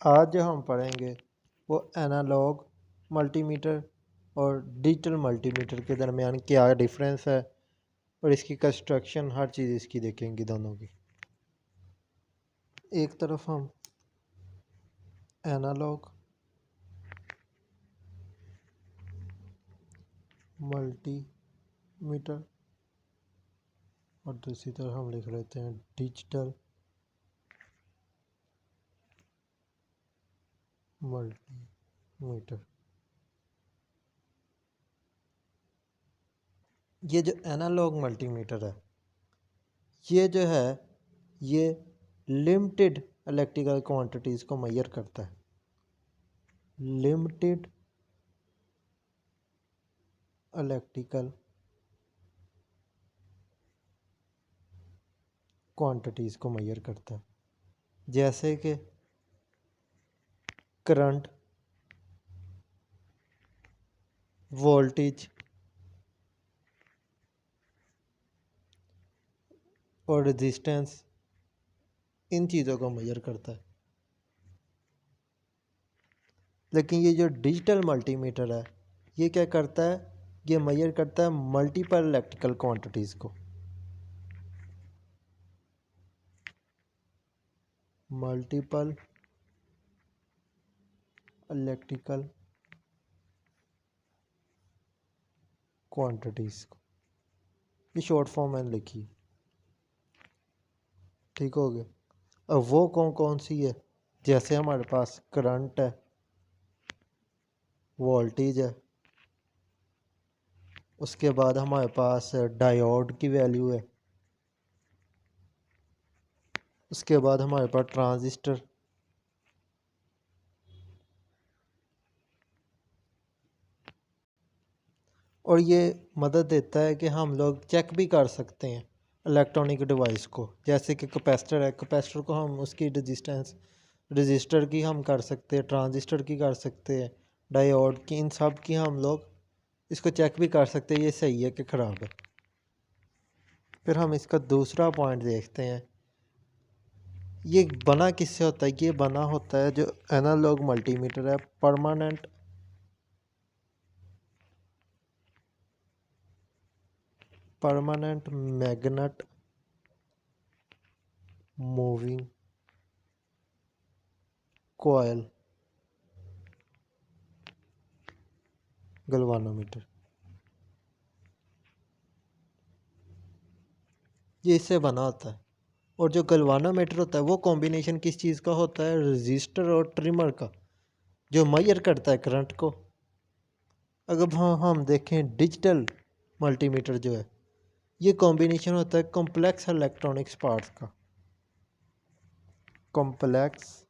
आज जो हम पढ़ेंगे वो एनालॉग मल्टीमीटर और डिजिटल मल्टीमीटर के दरमियान क्या डिफरेंस है और इसकी कंस्ट्रक्शन हर चीज़ इसकी देखेंगे दोनों की। एक तरफ हम एनालॉग मल्टीमीटर और दूसरी तरफ हम लिख लेते हैं डिजिटल मल्टीमीटर। ये जो एनालॉग मल्टीमीटर है ये जो है ये लिमिटेड इलेक्ट्रिकल क्वांटिटीज़ को मेजर करता है। लिमिटेड इलेक्ट्रिकल क्वांटिटीज़ को मेजर करता है, जैसे कि करंट, वोल्टेज और रेजिस्टेंस, इन चीज़ों को मेजर करता है। लेकिन ये जो डिजिटल मल्टीमीटर है ये क्या करता है, ये मेजर करता है मल्टीपल इलेक्ट्रिकल क्वांटिटीज़ को। मल्टीपल इलेक्ट्रिकल क्वांटिटीज़ को, ये शॉर्ट फॉर्म मैंने लिखी, ठीक हो गया। अब वो कौन कौन सी है, जैसे हमारे पास करंट है, वोल्टेज है, उसके बाद हमारे पास डायोड की वैल्यू है, उसके बाद हमारे पास ट्रांजिस्टर, और ये मदद देता है कि हम लोग चेक भी कर सकते हैं इलेक्ट्रॉनिक डिवाइस को। जैसे कि कैपेसिटर है, कैपेसिटर को हम उसकी रेजिस्टेंस रजिस्टर की हम कर सकते हैं, ट्रांजिस्टर की कर सकते हैं, डायोड की, इन सब की हम लोग इसको चेक भी कर सकते हैं ये सही है कि ख़राब है। फिर हम इसका दूसरा पॉइंट देखते हैं, ये बना किससे होता है। ये बना होता है जो एनालॉग मल्टीमीटर है, permanent magnet moving coil galvanometer, ये इससे बना होता है। और जो गलवानोमीटर होता है वो कॉम्बिनेशन किस चीज़ का होता है, रजिस्टर और ट्रिमर का, जो मेजर करता है करंट को। अगर हम देखें डिजिटल मल्टीमीटर जो है ये कॉम्बिनेशन होता है कॉम्प्लेक्स इलेक्ट्रॉनिक्स पार्ट्स का, कॉम्प्लेक्स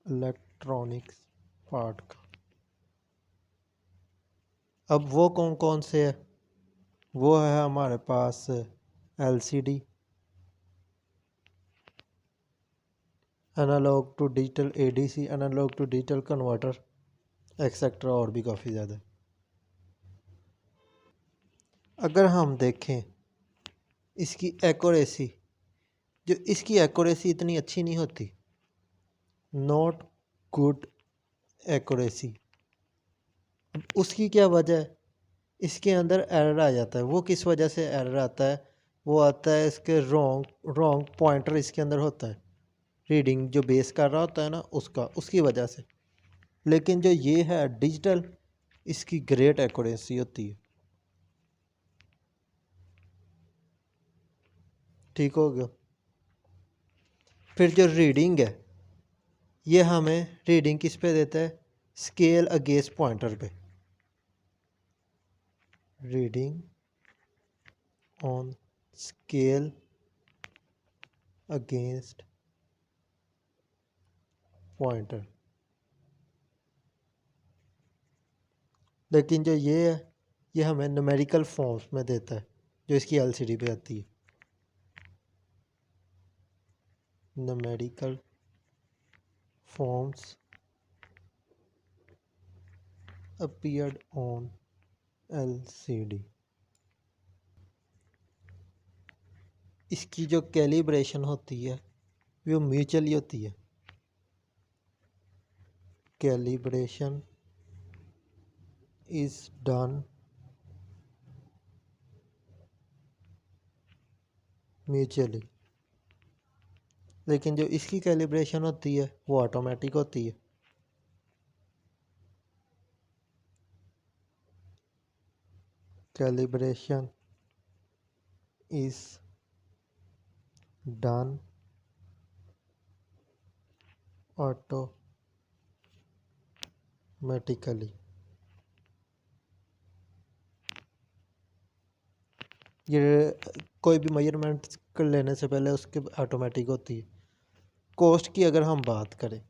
इलेक्ट्रॉनिक्स पार्ट का। अब वो कौन कौन से है, वो है हमारे पास LCD, analog to digital ADC, analog to digital converter, etcetera, और भी काफ़ी ज़्यादा। अगर हम देखें इसकी एक्यूरेसी, जो इसकी एक्यूरेसी इतनी अच्छी नहीं होती, नॉट गुड एक्यूरेसी। उसकी क्या वजह है, इसके अंदर एरर आ जाता है। वो किस वजह से एरर आता है, वो आता है इसके रॉन्ग पॉइंटर इसके अंदर होता है, रीडिंग जो बेस कर रहा होता है ना उसका, उसकी वजह से। लेकिन जो ये है डिजिटल, इसकी ग्रेट एक्यूरेसी होती है, ठीक हो गया। फिर जो रीडिंग है ये हमें रीडिंग किस पे देता है, स्केल अगेंस्ट पॉइंटर पे, reading on scale against pointer. लेकिन जो ये है ये हमें न्यूमेरिकल फॉर्म्स में देता है, जो इसकी एलसीडी पे आती है, numerical forms appeared on LCD. इसकी जो कैलिब्रेशन होती है वो म्यूचुअली होती है, calibration is done म्यूचुअली, लेकिन जो इसकी कैलिब्रेशन होती है वो ऑटोमेटिक होती है। Calibration is done automatically. ये कोई भी मेजरमेंट कर लेने से पहले उसके ऑटोमेटिक होती है। कॉस्ट की अगर हम बात करें,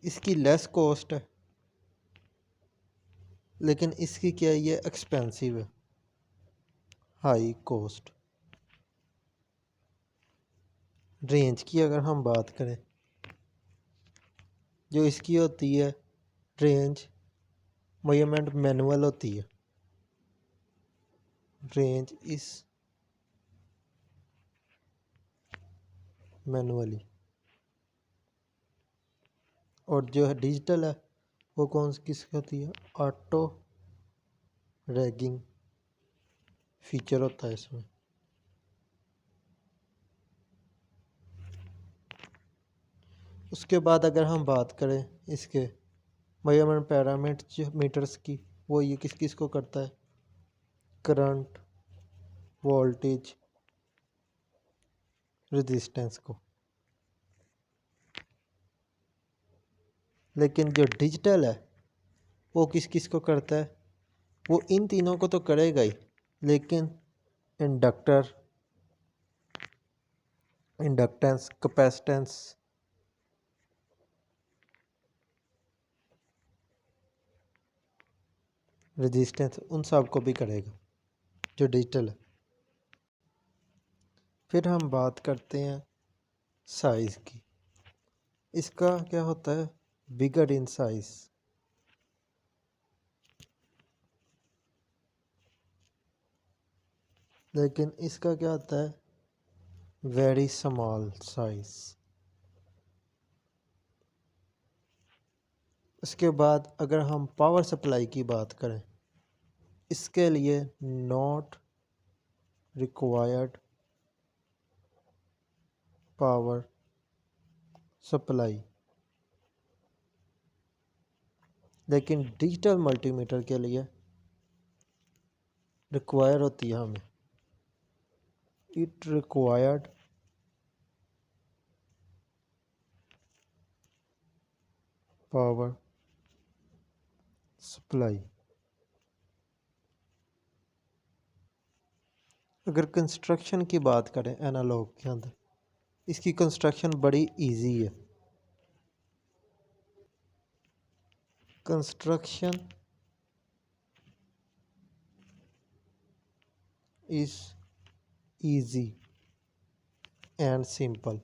इसकी लेस कॉस्ट है, लेकिन इसकी क्या है, ये एक्सपेंसिव है, हाई कॉस्ट। रेंज की अगर हम बात करें, जो इसकी होती है रेंज, मेजरमेंट मैनुअल होती है। रेंज इस मैनुअली। और जो है डिजिटल है वो कौन सी किसकी होती है, ऑटो रैगिंग फीचर होता है इसमें। उसके बाद अगर हम बात करें इसके मेजरमेंट पैरामीटर्स की, वो ये किस किस को करता है, करंट, वोल्टेज, रेजिस्टेंस को। लेकिन जो डिजिटल है वो किस किस को करता है, वो इन तीनों को तो करेगा ही, लेकिन इंडक्टेंस, कैपेसिटेंस, रेजिस्टेंस, उन सब को भी करेगा जो डिजिटल है। फिर हम बात करते हैं साइज़ की। इसका क्या होता है, बिगर इन साइज। लेकिन इसका क्या होता है, वेरी स्मॉल साइज। इसके बाद अगर हम पावर सप्लाई की बात करें, इसके लिए नॉट रिक्वायर्ड पावर सप्लाई। लेकिन डिजिटल मल्टीमीटर के लिए रिक्वायर होती है हमें, इट रिक्वायर्ड पावर सप्लाई। अगर कंस्ट्रक्शन की बात करें एनालॉग के अंदर, इसकी कंस्ट्रक्शन बड़ी इजी है। Construction is easy and simple.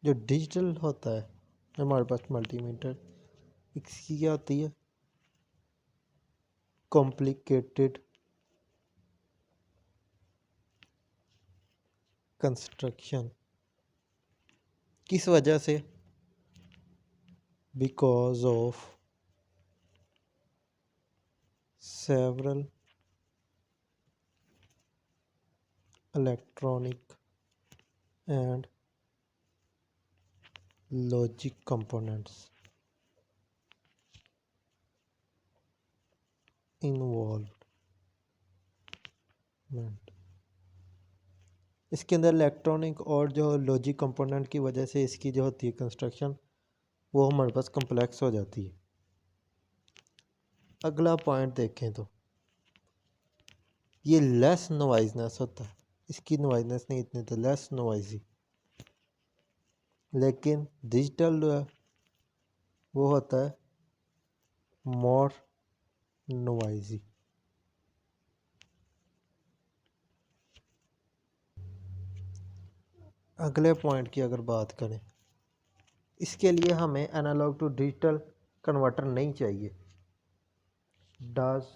जो डिजिटल होता है हमारे पास मल्टीमीटर, इसकी क्या होती है, कॉम्प्लिकेटेड कंस्ट्रक्शन। किस वजह से, because of several electronic and logic components involvement. इसके अंदर इलेक्ट्रॉनिक और जो लॉजिक कंपोनेंट की वजह से इसकी जो होती है कंस्ट्रक्शन, वो हमारे पास कम्प्लेक्स हो जाती है। अगला पॉइंट देखें तो ये लेस नॉइजनेस होता है, इसकी नॉइजनेस नहीं इतनी, तो लेस नॉइजी। लेकिन डिजिटल जो है वो होता है मोर नॉइजी। अगले पॉइंट की अगर बात करें, इसके लिए हमें एनालॉग टू डिजिटल कन्वर्टर नहीं चाहिए, डज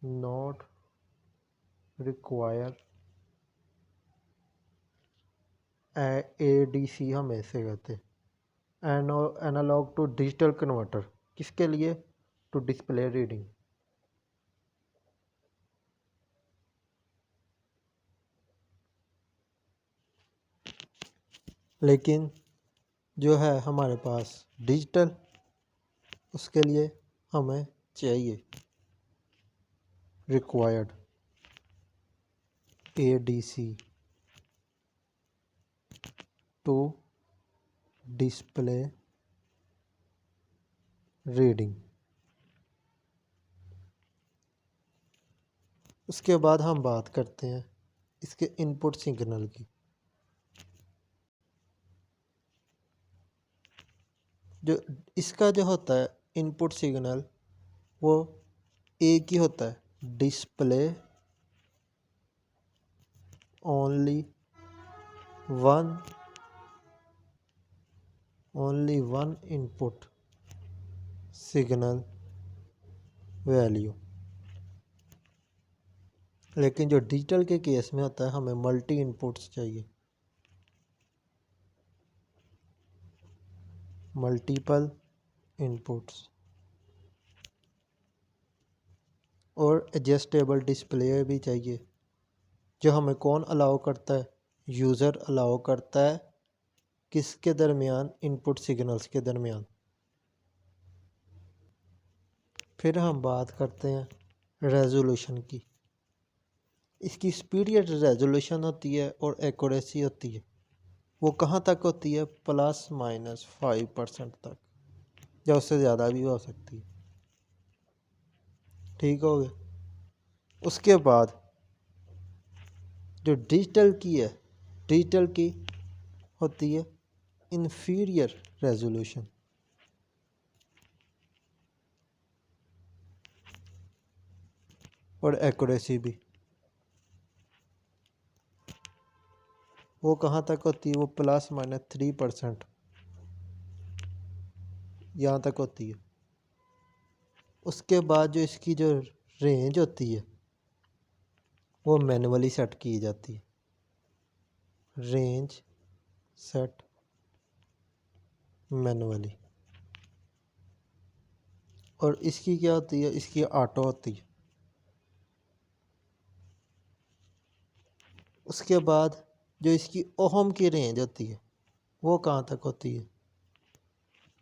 नॉट रिक्वायर ADC हम ऐसे कहते हैं, एनालॉग टू डिजिटल कन्वर्टर। किसके लिए? To display reading. लेकिन जो है हमारे पास डिजिटल, उसके लिए हमें चाहिए required ADC to display reading. उसके बाद हम बात करते हैं इसके इनपुट सिग्नल की। जो इसका जो होता है इनपुट सिग्नल, वो एक ही होता है, display only one input signal value. लेकिन जो डिजिटल के केस में होता है, हमें मल्टी इनपुट्स चाहिए, मल्टीपल इनपुट्स, और एडजस्टेबल डिस्प्ले भी चाहिए। जो हमें कौन अलाउ करता है? यूज़र अलाउ करता है। किसके दरमियान? इनपुट सिग्नल्स के दरमियान। फिर हम बात करते हैं रेजोल्यूशन की। इसकी स्पीडियट रेजोल्यूशन होती है और एक्यूरेसी होती है, वो कहाँ तक होती है? ±5% तक, या उससे ज़्यादा भी हो सकती है। ठीक हो गया। उसके बाद जो डिजिटल की होती है इंफीरियर रेजोल्यूशन। और एक्यूरेसी भी वो कहाँ तक होती है? वो ±3% यहाँ तक होती है। उसके बाद जो इसकी जो रेंज होती है, वो मैनुअली सेट की जाती है, रेंज सेट मैनुअली। और इसकी क्या होती है? इसकी ऑटो होती है। उसके बाद जो इसकी ओहम की रेंज होती है, वो कहाँ तक होती है?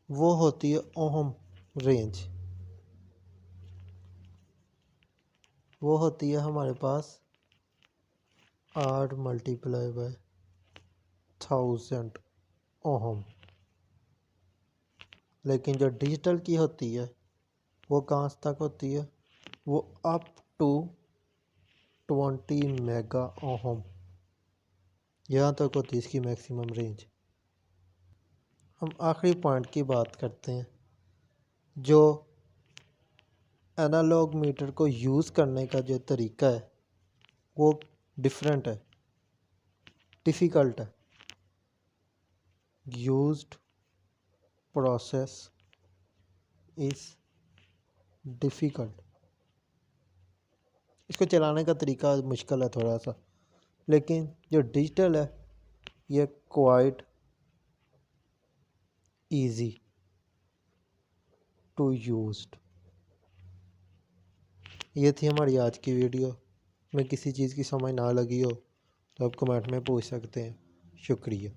वो होती है ओहम रेंज, वो होती है हमारे पास 8 × 1000 ओहम। लेकिन जो डिजिटल की होती है, वो कहाँ तक होती है? वो अप टू 20 मेगा ओहम, यहाँ तक होती है इसकी मैक्सिमम रेंज। हम आखिरी पॉइंट की बात करते हैं। जो एनालॉग मीटर को यूज़ करने का जो तरीका है, वो डिफरेंट है, डिफ़िकल्ट है। Used process is difficult. इसको चलाने का तरीका मुश्किल है थोड़ा सा, लेकिन जो डिजिटल है ये क्वाइट ईजी टू यूज्ड। ये थी हमारी आज की वीडियो। में किसी चीज़ की समझ ना लगी हो तो आप कमेंट में पूछ सकते हैं। शुक्रिया।